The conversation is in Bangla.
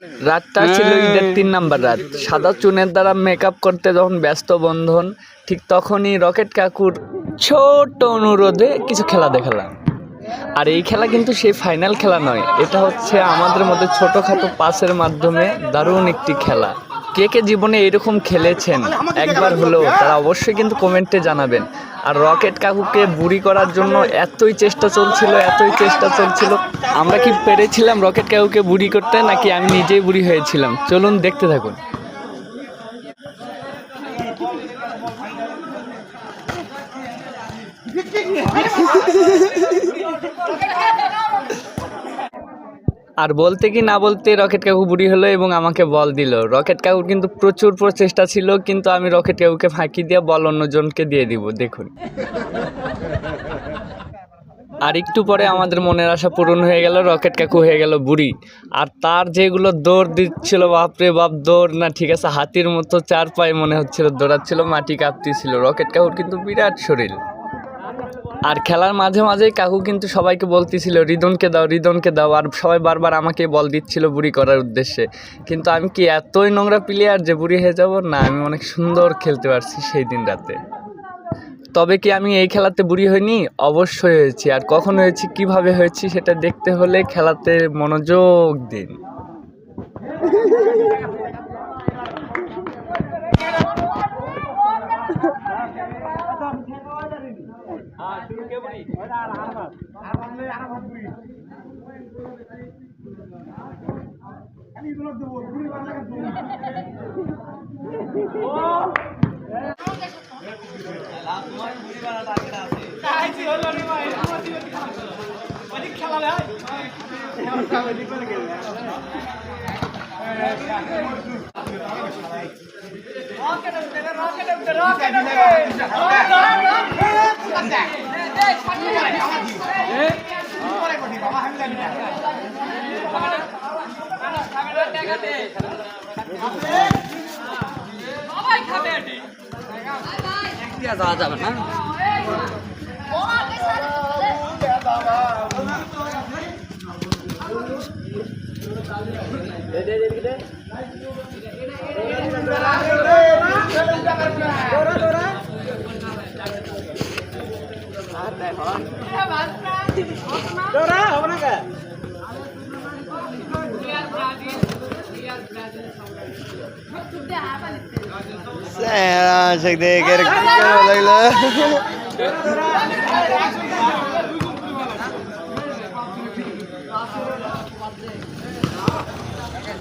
রাতটা ছিল ঈদের ৩ নাম্বার রাত। সাদা চুনের দ্বারা মেকআপ করতে যখন ব্যস্ত বন্ধন, ঠিক তখনই রকেট কাকুর ছোট্ট অনুরোধে কিছু খেলা দেখালাম। আর এই খেলা কিন্তু সেই ফাইনাল খেলা নয়, এটা হচ্ছে আমাদের মধ্যে ছোটোখাটো পাসের মাধ্যমে দারুণ একটি খেলা। কে কে জীবনে এরকম খেলেছেন একবার হলেও তারা অবশ্যই কিন্তু কমেন্টে জানাবেন। আর রকেট কাকুকে বুড়ি করার জন্য এতই চেষ্টা চলছিল। আমরা কি পেরেছিলাম রকেট কাকুকে বুড়ি করতে, নাকি আমি নিজেই বুড়ি হয়েছিলাম? চলুন দেখতে থাকুন। আর বলতে কি না বলতে রকেট কাকু বুড়ি হলো এবং আমাকে বল দিল। রকেট কাকুর কিন্তু প্রচুর প্রচেষ্টা ছিল, কিন্তু আমি রকেট কাকুকে ফাঁকি দিয়ে বল অন্যজনকে দিয়ে দিব। দেখুন, আর একটু পরে আমাদের মনের আশা পূরণ হয়ে গেল, রকেট কাকু হয়ে গেল বুড়ি। আর তার যেগুলো দৌড় দিচ্ছিল, বাপরে বাপ, দৌড় না, ঠিক আছে, হাতির মতো 4 পায়ে মনে হচ্ছিল দৌড়াচ্ছিল, মাটি কাঁপতেছিল। রকেট কাকুর কিন্তু বিরাট শরীর। আর খেলার মাঝে মাঝেই কাকু কিন্তু সবাইকে বলতেছিল রিদনকে দাও, আর সবাই বারবার আমাকে বল দিচ্ছিল বুড়ি করার উদ্দেশ্যে। কিন্তু আমি কি এতই নোংরা প্লেয়ার যে বুড়ি হয়ে যাব? না, আমি অনেক সুন্দর খেলতে পারছি সেই দিন রাতে। তবে কি আমি এই খেলাতে বুড়ি হইনি? অবশ্যই হয়েছি। আর কখন হয়েছি, কিভাবে হয়েছি, সেটা দেখতে হলে খেলাতে মনোযোগ দিন। যাওয়া যাবে না। Saya cek deh kira-kira lagi lah.